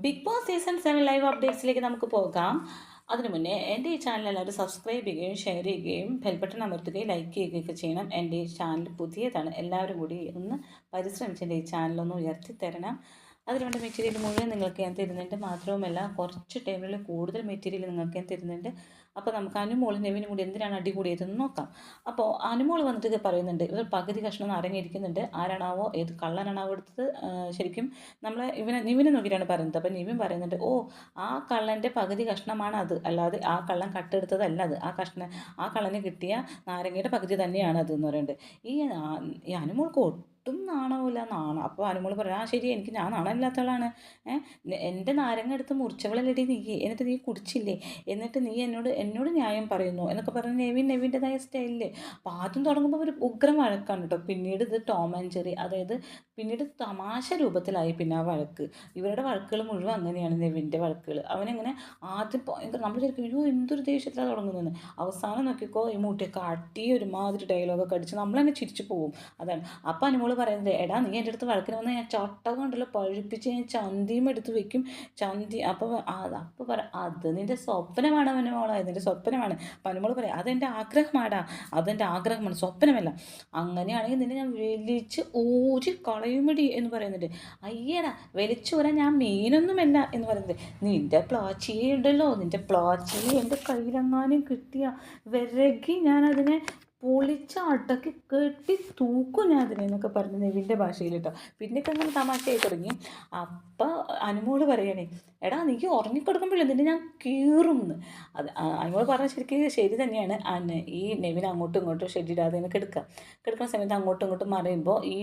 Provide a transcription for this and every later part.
Big boss season 7 live അപ്ഡേറ്റ്സിലേക്ക് നമുക്ക് പോകാം. അതിനു മുന്നേ എൻ്റെ ഈ ചാനൽ എല്ലാവരും സബ്സ്ക്രൈബ് ചെയ്യുകയും ഷെയർ ചെയ്യുകയും ബെൽ ബട്ടൺ അമർത്തുകയും ലൈക്ക് ചെയ്യുകയൊക്കെ ചെയ്യണം. എൻ്റെ ഈ ചാനൽ പുതിയതാണ്, എല്ലാവരും കൂടി ഒന്ന് പരിശ്രമിച്ച് എൻ്റെ ഈ ചാനലൊന്ന് ഉയർത്തി തരണം. അതിനുവേണ്ട മെറ്റീരിയൽ മുഴുവൻ നിങ്ങൾക്ക് ഞാൻ തരുന്നുണ്ട്. മാത്രവുമല്ല കുറച്ച് ടൈമിൽ കൂടുതൽ മെറ്റീരിയൽ നിങ്ങൾക്ക് ഞാൻ തരുന്നുണ്ട്. അപ്പോൾ നമുക്ക് അനുമോളും നെവിനും കൂടി എന്തിനാണ് അടി കൂടിയതെന്ന് നോക്കാം. അപ്പോൾ അനുമോൾ വന്നിട്ട് ഇത് പറയുന്നുണ്ട്, ഇവർ പകുതി കഷ്ണം അരങ്ങിയിരിക്കുന്നുണ്ട്. ആരാണാവോ ഏത് കള്ളനാണാവോ എടുത്തത്, ശരിക്കും നമ്മളെ നിവിനെ നോക്കിയിട്ടാണ് പറയുന്നത്. അപ്പോൾ നിവിൻ പറയുന്നുണ്ട്, ഓ ആ കള്ളൻ്റെ പകുതി കഷ്ണമാണ് അത്, അല്ലാതെ ആ കള്ളൻ കട്ടെടുത്തതല്ല അത്, ആ കള്ളന് കിട്ടിയ നാരങ്ങയുടെ പകുതി തന്നെയാണ് അത് എന്ന് പറയുന്നുണ്ട്. ഈ അനുമോൾക്ക് ഒട്ടും നാണമില്ല. അപ്പോൾ അനുമോൾ പറയാം, ആ ശരി, ഞാൻ നാണമില്ലാത്തവളാണ്. എൻ്റെ നാരങ്ങ എടുത്ത് മുറിച്ചവളല്ലടി നീ, എന്നിട്ട് നീ കുടിച്ചില്ലേ, എന്നിട്ട് നീ എന്നോട് ന്യായം പറയുന്നു എന്നൊക്കെ പറഞ്ഞ് നെവിൻ്റെതായ സ്റ്റൈലിൽ. അപ്പോൾ ആദ്യം തുടങ്ങുമ്പോൾ ഒരു ഉഗ്രം വഴക്കാണ് കേട്ടോ. പിന്നീട് ഇത് ടോം ആൻഡ് ജെറി, അതായത് പിന്നീട് തമാശ രൂപത്തിലായി. പിന്നെ ആ വഴക്ക്, ഇവരുടെ വഴക്കുകൾ മുഴുവൻ അങ്ങനെയാണ്. നെവിൻ്റെ വഴക്കുകൾ അവനെങ്ങനെ ആദ്യം ഭയങ്കര, നമ്മൾ ശരിക്കും അയ്യോ എന്തൊരു ദേഷ്യത്തിലാണ് തുടങ്ങുന്നതെന്ന്. അവസാനം നോക്കിക്കോ ഈ മൂട്ടിയൊക്കെ അട്ടി ഒരുമാതിരി ഡയലോഗൊക്കെ അടിച്ച് നമ്മൾ തന്നെ ചിരിച്ചു പോകും. അതാണ്. അപ്പം അനുമോള് പറയുന്നത്, എടാ നീ എൻ്റെ അടുത്ത് വഴക്കിന് വന്നാൽ ഞാൻ ചട്ടകം ഉണ്ടല്ലോ പഴുപ്പിച്ച് ഞാൻ ചന്തിയും എടുത്ത് വെക്കും. അപ്പോൾ അത് നിൻ്റെ സ്വപ്നമാണ് അനുമോളെ, നിൻ്റെ സ്വപ്നമാണ്. അപ്പം അനുമോള് പറയാം, അതെൻ്റെ ആഗ്രഹമാടാ, അതെൻ്റെ ആഗ്രഹമാണ്, സ്വപ്നമല്ല. അങ്ങനെയാണെങ്കിൽ നിന്നെ ഞാൻ വലിച്ച് ഊരി കളയുമടി എന്ന് പറയുന്നുണ്ട്. അയ്യടാ വലിച്ചൂരാൻ ഞാൻ മീനൊന്നുമല്ല എന്ന് പറയുന്നത്. നിൻ്റെ പ്ലാച്ചിയെ ഉണ്ടല്ലോ, നിൻ്റെ പ്ലാച്ചിയെ എൻ്റെ കയ്യിലെങ്ങാനും കിട്ടിയ വിരകി ഞാനതിനെ പൊളിച്ച അടക്കി കെട്ടി തൂക്കും ഞാൻ അതിനെ എന്നൊക്കെ പറഞ്ഞ് നെവിൻ്റെ ഭാഷയിൽ കേട്ടോ. പിന്നെയൊക്കെ അങ്ങനെ തമാശയായി തുടങ്ങി. അപ്പം അനുമോള് പറയണേ, എടാ നീ ഉറങ്ങിക്കൊടുക്കുമ്പോഴേ നിന്നെ ഞാൻ കീറുമെന്ന്. അത് അനുമോള് പറഞ്ഞാൽ ശരിക്കും ശരി തന്നെയാണ്. ഈ നെവിൻ അങ്ങോട്ടും ഇങ്ങോട്ടും ഷെഡിടാതെ കിടക്കുന്ന സമയത്ത് അങ്ങോട്ടും ഇങ്ങോട്ടും മറിയുമ്പോൾ ഈ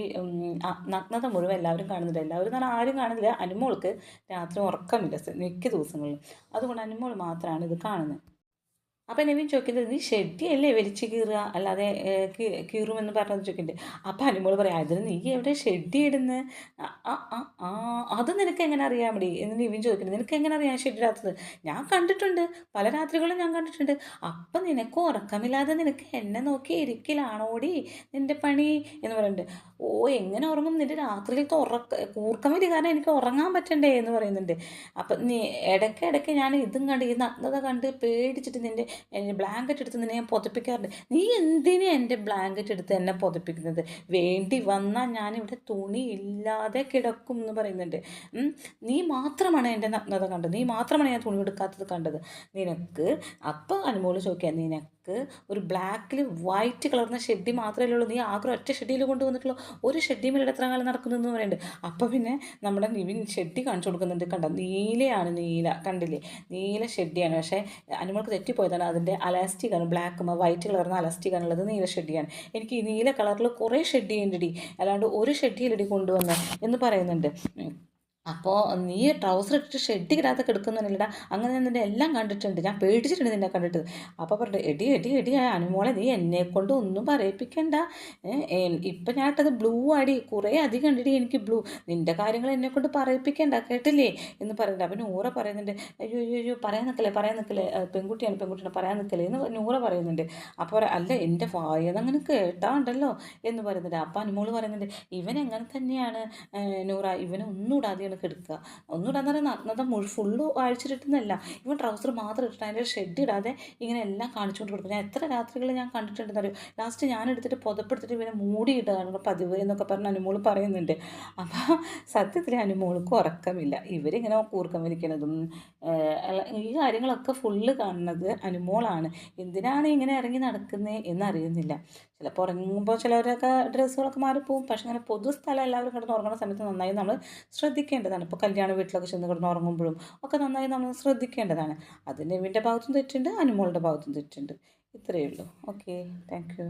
നഗ്നത മുഴുവൻ എല്ലാവരും കാണുന്നുണ്ട്. എല്ലാവരും എന്ന് പറഞ്ഞാൽ ആരും കാണുന്നില്ല. അനുമോൾക്ക് രാത്രി ഉറക്കമില്ല മിക്ക ദിവസങ്ങളിലും. അതുകൊണ്ട് അനുമോൾ മാത്രമാണ് ഇത് കാണുന്നത്. അപ്പം നെവിൻ ചോദിക്കുന്നത്, നീ ഷെഡിയല്ലേ വലിച്ച് കീറുക, അല്ലാതെ കീറുമെന്ന് പറഞ്ഞത് ചോദിക്കുന്നുണ്ട്. അപ്പം അനുമോൾ പറയാം, അതിന് നീ എവിടെ ഷെഡി ഇടുന്നത്, അത് നിനക്ക് എങ്ങനെ അറിയാൻ മതി എന്ന് നെവിൻ ചോദിക്കുന്നത്. നിനക്ക് എങ്ങനെ അറിയാം ഷെഡിടാത്തത്? ഞാൻ കണ്ടിട്ടുണ്ട്, പല രാത്രികളും ഞാൻ കണ്ടിട്ടുണ്ട്. അപ്പം നിനക്ക് ഉറക്കമില്ലാതെ നിനക്ക് എന്നെ നോക്കി ഇരിക്കലാണോടി നിൻ്റെ പണി എന്ന് പറയുന്നുണ്ട്. ഓ എങ്ങനെ ഉറങ്ങും, നിൻ്റെ രാത്രിയിലത്തെ കൂർക്കം വരിക, കാരണം എനിക്ക് ഉറങ്ങാൻ പറ്റണ്ടേ എന്ന് പറയുന്നുണ്ട്. അപ്പം നീ ഇടയ്ക്കിടയ്ക്ക് ഞാൻ ഇതും കണ്ട് ഈ നഗ്നത കണ്ട് പേടിച്ചിട്ട് എൻ്റെ ബ്ലാങ്കറ്റ് എടുത്ത് നിന്നെ ഞാൻ പുതപ്പിക്കാറുണ്ട്. നീ എന്തിനാ എൻ്റെ ബ്ലാങ്കറ്റ് എടുത്ത് എന്നെ പുതപ്പിക്കുന്നത്? വേണ്ടി വന്നാൽ ഞാനിവിടെ തുണി ഇല്ലാതെ കിടക്കും എന്ന് പറയുന്നുണ്ട്. നീ മാത്രമാണ് എൻ്റെ നഗ്നത കണ്ടത്, നീ മാത്രമാണ് ഞാൻ തുണി എടുക്കാത്തത് കണ്ടത്. നിനക്ക് അപ്പോൾ അനുമോള് ചോദിക്കാം, നിനക്ക് ഒരു ബ്ലാക്കിൽ വൈറ്റ് കളർന്ന ഷെഡി മാത്രമേ ഉള്ളൂ, നീ ആഗ്രഹം ഒറ്റ ഷെഡിയിൽ കൊണ്ടുവന്നിട്ടുള്ളൂ, ഒരു ഷെഡിമേൽ എത്ര കാലം നടക്കുന്നതെന്ന് പറയുന്നുണ്ട്. അപ്പോൾ പിന്നെ നമ്മുടെ നിവിൻ ഷെഡി കാണിച്ചു കൊടുക്കുന്നുണ്ട്. കണ്ട നീലയാണ്, നീല കണ്ടില്ലേ, നീല ഷെഡിയാണ്. പക്ഷേ അനുമോൾക്ക് തെറ്റിപ്പോയതാണ്, അതിൻ്റെ അലാസ്റ്റിക്കാണ്, ബ്ലാക്കും വൈറ്റ് കളർന്ന അലാസ്റ്റിക്കാണുള്ളത്, നീല ഷെഡിയാണ്. എനിക്ക് ഈ നീല കളറിൽ കുറേ ഷെഡി ഉണ്ടടി, അല്ലാണ്ട് ഒരു ഷെഡിയിലടി കൊണ്ടുവന്ന് എന്ന് പറയുന്നുണ്ട്. അപ്പോൾ നീ ട്രൗസർ ഇട്ടിട്ട് ഷെഡിക്കിടാതെ കിടക്കുന്നില്ലടാ, അങ്ങനെ ഞാൻ നിൻ്റെ എല്ലാം കണ്ടിട്ടുണ്ട്, ഞാൻ പേടിച്ചിട്ടുണ്ട് നിന്നെ കണ്ടിട്ട്. അപ്പോൾ പറഞ്ഞു, എടി അനുമോളെ നീ എന്നെ കൊണ്ട് ഒന്നും പറയിപ്പിക്കണ്ട. ഇപ്പം ഞാൻ ഇട്ടത് ബ്ലൂ ആടി, കുറേ അധികം ഉണ്ടടി എനിക്ക് ബ്ലൂ, നിൻ്റെ കാര്യങ്ങൾ എന്നെ കൊണ്ട് പറയിപ്പിക്കണ്ട കേട്ടില്ലേ എന്ന് പറയുന്നുണ്ട്. അപ്പം നൂറ പറയുന്നുണ്ട്, അയ്യോ പറയാൻ നിൽക്കല്ലേ, പെൺകുട്ടിയാണ് പറയാൻ നിൽക്കല്ലേ എന്ന് നൂറ പറയുന്നുണ്ട്. അപ്പോൾ അല്ല എൻ്റെ വായന അങ്ങനെ കേട്ടാണ്ടല്ലോ എന്ന് പറയുന്നുണ്ട്. അപ്പം അനുമോള് പറയുന്നുണ്ട്, ഇവൻ എങ്ങനെ തന്നെയാണ് നൂറ, ഇവനെ ഒന്നുകൂടാതെയാണ് എടുക്കുക, ഒന്നുകൂടാന്ന് പറഞ്ഞാൽ നഗ്നത ഫുള്ള് അഴിച്ചിട്ടുന്നല്ല, ഇവൻ ട്രൗസർ മാത്രം ഇട്ടിട്ട് അതിൻ്റെ ഷെഡ് ഇടാതെ ഇങ്ങനെ എല്ലാം കാണിച്ചുകൊണ്ട് കൊടുക്കും. ഞാൻ എത്ര രാത്രികൾ ഞാൻ കണ്ടിട്ടുണ്ടെന്ന് അറിയും. ലാസ്റ്റ് ഞാൻ എടുത്തിട്ട് പുതപ്പെടുത്തിട്ട് ഇവനെ മൂടിയിടുകയാണ് പതിവ് എന്നൊക്കെ പറഞ്ഞ് അനുമോൾ പറയുന്നുണ്ട്. അപ്പോൾ സത്യത്തിൽ അനുമോൾക്ക് ഉറക്കമില്ല. ഇവരിങ്ങനെ കൂർക്കം വലിക്കണതും ഈ കാര്യങ്ങളൊക്കെ ഫുള്ള് കാണുന്നത് അനുമോളാണ്. എന്തിനാണ് ഇങ്ങനെ ഇറങ്ങി നടക്കുന്നത് എന്നറിയുന്നില്ല. ചിലപ്പോൾ ഉറങ്ങുമ്പോൾ ചിലവരൊക്കെ ഡ്രസ്സുകളൊക്കെ മാറിപ്പോവും. പക്ഷെ അങ്ങനെ പൊതുസ്ഥലം എല്ലാവരും കിടന്ന് ഉറങ്ങുന്ന സമയത്ത് നന്നായി നമ്മൾ ശ്രദ്ധിക്കേണ്ടതാണ്. ഇപ്പോൾ കല്യാണ വീട്ടിലൊക്കെ ചെന്ന് കിടന്ന് ഉറങ്ങുമ്പോഴും ഒക്കെ നന്നായി നമ്മൾ ശ്രദ്ധിക്കേണ്ടതാണ്. അത് നെവിൻ്റെ ഭാഗത്തും തെറ്റുണ്ട്, അനുമോളുടെ ഭാഗത്തും തെറ്റുണ്ട്. ഇത്രയേ ഉള്ളൂ. Okay, thank you.